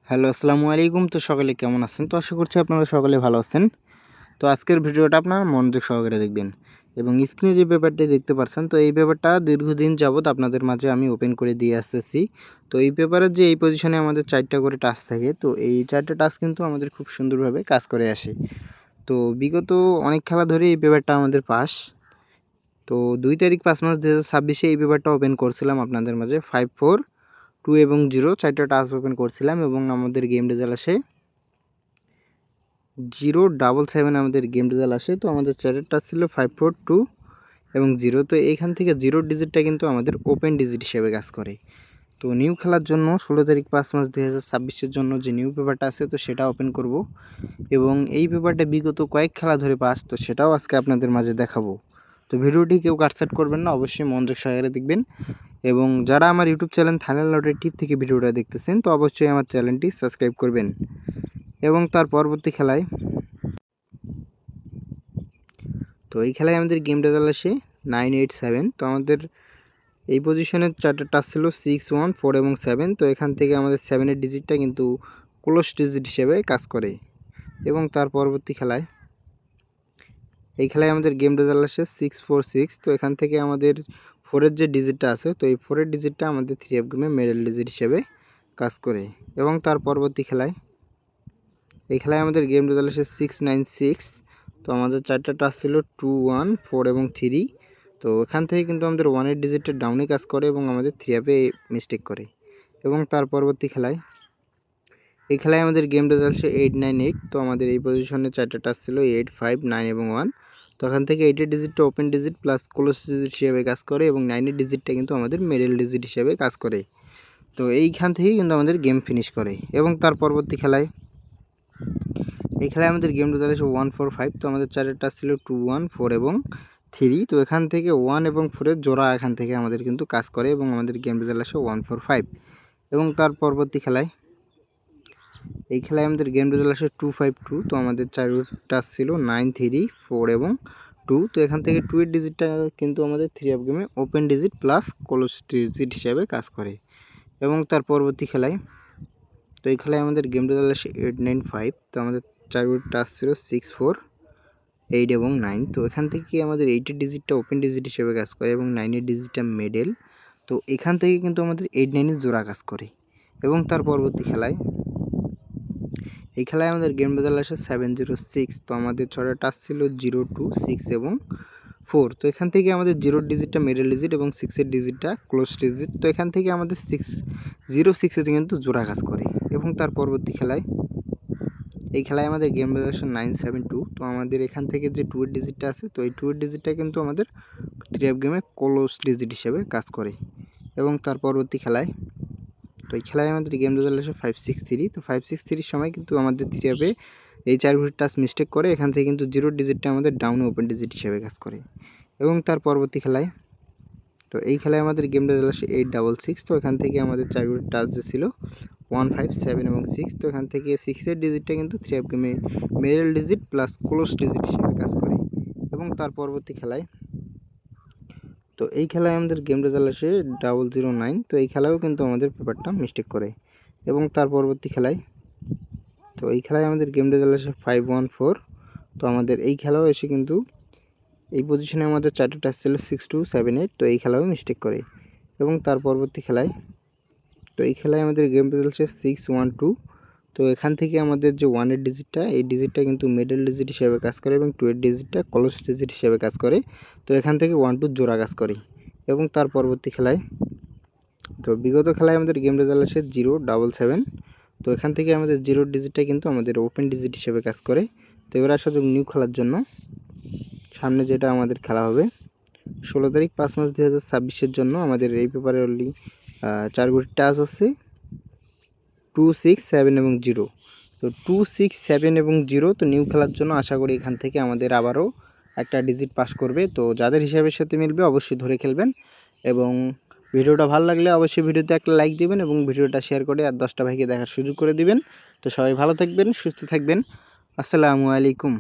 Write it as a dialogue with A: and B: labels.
A: Hello, আসসালামু আলাইকুম। তো সকলে কেমন আছেন? তো আশা করছি আপনারা সকলে ভালো আছেন। তো আজকের ভিডিওটা আপনারা মনোযোগ সহকারে দেখবেন এবং স্ক্রিনে যে পেপারটি দেখতে পাচ্ছেন, তো এই পেপারটা দীর্ঘদিন যাবৎ আপনাদের মাঝে আমি ওপেন করে দিয়ে আসতেছি। তো এই পেপারের যে এই পজিশনে আমাদের 4টা করে টাস্ক থাকে, তো এই 4টা টাস্ক কিন্তু আমাদের খুব সুন্দরভাবে কাজ করে আসে। তো বিগত অনেক খেলা ধরে এই পেপারটা আমাদের পাস। তো 2 তারিখ 5 মাস 2026 এই পেপারটা ওপেন করছিলাম আপনাদের মাঝে 5, 4, 2 এবং 0 4টা টাস্ক ওপেন করছিলাম এবং আমাদের গেম রেজাল্ট আসে 077 আমাদের গেম রেজাল্ট আসে। তো আমাদের চ্যাটেরটা ছিল 542 এবং 0। তো এইখান থেকে 0 ডিজিটটা কিন্তু আমাদের ওপেন ডিজিট হিসেবে কাজ করে। তো নিউ খেলার জন্য 16 তারিখ 5 মাস 2026 জন্য যে নিউ পেপারটা আছে তো সেটা ওপেন করব এবং এই পেপারটা বিগত কয়েক খেলা ধরে পাস, তো সেটাও আজকে আপনাদের মাঝে দেখাবো। তো ভিডিওটি কেউ কাটছাট করবেন না, অবশ্যই মনোযোগ সহকারে দেখবেন এবং যারা আমার ইউটিউব চ্যানেল থাইল্যান্ড লটারি টিপ থেকে ভিডিওটা দেখতেছেন তো অবশ্যই আমার চ্যানেলটি সাবস্ক্রাইব করবেন। এবং তার পরবর্তী খেলায়, তো এই খেলায় আমাদের গেম রেজাল্ট আসে 987। তো আমাদের এই পজিশনের 4টা টাচ ছিল 6, 1, 4 এবং 7। তো এখান থেকে আমাদের 7-এর ডিজিটটা কিন্তু ক্লোজ ডিজিট হিসেবে কাজ করে। এবং তার পরবর্তী খেলায়, এই খেলায় আমাদের গেম রেজাল্ট আসে 646। তো এখান থেকে আমাদের 4-এর যে ডিজিটটা আছে, তো এই 4-এর ডিজিটটা আমাদের 3F গেমে মিডল ডিজিট হিসেবে কাজ করে। এবং তার পরবর্তী খেলায়, এই খেলায় আমাদের গেম রেজাল্ট আসে 696। তো আমাদের 4টা টাচ ছিল 2, 1, 4 এবং 3। তো এখান থেকে কিন্তু আমাদের 1-এর ডিজিটটা ডাউনে কাজ করে এবং আমাদের 3F-এ মিস্টেক করে। এবং তার পরবর্তী খেলায়, এই খেলায় আমাদের গেম রেজাল্ট আসে 898। তো আমাদের এই পজিশনে 4টা টাচ ছিল 8, 5, 9 এবং 1। তো এখান থেকে 8-এর ডিজিটটা open digit plus close digit হিসেবে কাজ করে এবং 9-এর ডিজিটটা কিন্তু আমাদের মিডল ডিজিট হিসেবে কাজ করে। তো এইখান থেকেই কিন্তু আমাদের গেম ফিনিশ করে। এবং তার পরবর্তী খেলায়, এই খেলায় আমাদের গেম রেজাল্ট আসে 145। তো আমাদের 4-এর টাচ ছিল 2, 1, 4 এবং 3। তো এখান থেকে 1 এবং 4-এর জোড়া এখান থেকে আমাদের কিন্তু কাজ করে এবং আমাদের গেম রেজাল্ট আসে 145। এবং তার পরবর্তী খেলায়, এই খেলায় আমাদের গেম রেজাল্ট আসে 252। তো আমাদের 4-এর টাচ ছিল 9, 3, 4 এবং 2। তো এখান থেকে 2-এর ডিজিটটা কিন্তু আমাদের 3F গেমে open digit plus close digit হিসেবে কাজ করে। এবং তার পরবর্তী খেলায়, তো এই খেলায় আমাদের গেম রেজাল্ট আসে 895। তো আমাদের 4-এর টাচ ছিল 6, 4, 8 এবং 9। তো এখান থেকে আমাদের 8-এর ডিজিটটা ওপেন ডিজিট হিসেবে কাজ করে এবং 9-এর ডিজিটটা মিডল। তো এখান থেকে কিন্তু আমাদের 8, 9-এর জোড়া কাজ করে। এবং তার পরবর্তী খেলায়, এই খেলায় আমাদের গেম রেজাল্ট আসে 706। তো আমাদের 6টা টাচ ছিল 0, 2, 6 এবং 4। তো এখান থেকে আমাদের 0-র ডিজিটটা মিডল ডিজিট এবং 6-এর ডিজিটটা ক্লোজ ডিজিট। তো এখান থেকে আমাদের 606 কিন্তু জোড়া কাজ করে। এবং তার পরবর্তী খেলায়, এই খেলায় আমাদের গেম রেজাল্ট আসে 972। তো আমাদের এখান থেকে যে 2-এর ডিজিটটা আছে, তো এই 2-এর ডিজিটটা কিন্তু আমাদের 3F গেমে ক্লোজ ডিজিট হিসেবে কাজ করে। এবং তার পরবর্তী খেলায়, তো এই খেলায় আমাদের গেম রেজাল্ট আসে 563। তো 563-র সময় কিন্তু আমাদের 3F-এ এই 4 ঘড়ির টাচ মিস্টেক করে, এখান থেকে কিন্তু 0-র ডিজিটটা আমাদের ডাউনে ওপেন ডিজিট হিসেবে কাজ করে। এবং তার পরবর্তী খেলায়, তো এই খেলায় আমাদের গেম রেজাল্ট আসে 866। তো এখান থেকে আমাদের 4 ঘড়ির টাচ যে ছিল 1, 5, 7 এবং 6। তো এখান থেকে 6-এর ডিজিটটা কিন্তু 3F গেমে middle digit plus close digit হিসেবে কাজ করে। এবং তার পরবর্তী খেলায়, তো এই খেলায় আমাদের গেম রেজাল্ট আসে 009। তো এই খেলায়ও কিন্তু আমাদের পেপারটা মিস্টেক করে। এবং তার পরবর্তী খেলায়, তো এই খেলায় আমাদের গেম রেজাল্ট আসে 514। তো আমাদের এই খেলাও এসে কিন্তু এই পজিশনে আমাদের 4টা টাচ ছিল 6, 2, 7, 8। তো এই খেলাও মিস্টেক করে। এবং তার পরবর্তী খেলায়, তো এই খেলায় আমাদের গেম রেজাল্ট আসে 612। তো এখান থেকে আমাদের যে 1-এর ডিজিটটা, এই ডিজিটটা কিন্তু মিডল ডিজিট হিসেবে কাজ করে এবং 2-এর ডিজিটটা ক্লোজ ডিজিট হিসেবে কাজ করে। তো এখান থেকে 1, 2 জোড়া কাজ করে। এবং তার পরবর্তী খেলায়, তো বিগত খেলায় আমাদের গেম রেজাল্ট আসে 077। তো এখান থেকে আমাদের 0-র ডিজিটটা কিন্তু আমাদের ওপেন ডিজিট হিসেবে কাজ করে। তো এবার আসা যাক নিউ খেলার জন্য। সামনে যেটা আমাদের খেলা হবে 16 তারিখ 5 মাস 2026 জন্য আমাদের এই পেপারে অনলি 4 ঘড়ির টাচ আছে 2, 6, 7 এবং 0। তো 2, 6, 7 এবং 0। তো নিউ খেলার জন্য আশা করি এখান থেকে আমাদের আবারও একটা ডিজিট পাস করবে। তো যাদের হিসাবের সাথে মিলবে অবশ্যই ধরে খেলবেন এবং ভিডিওটা ভালো লাগলে অবশ্যই ভিডিওতে একটা লাইক দিবেন এবং ভিডিওটা শেয়ার করে আর 10টা ভাইকে দেখার সুযোগ করে দিবেন। তো সবাই ভালো থাকবেন, সুস্থ থাকবেন। আসসালামু আলাইকুম।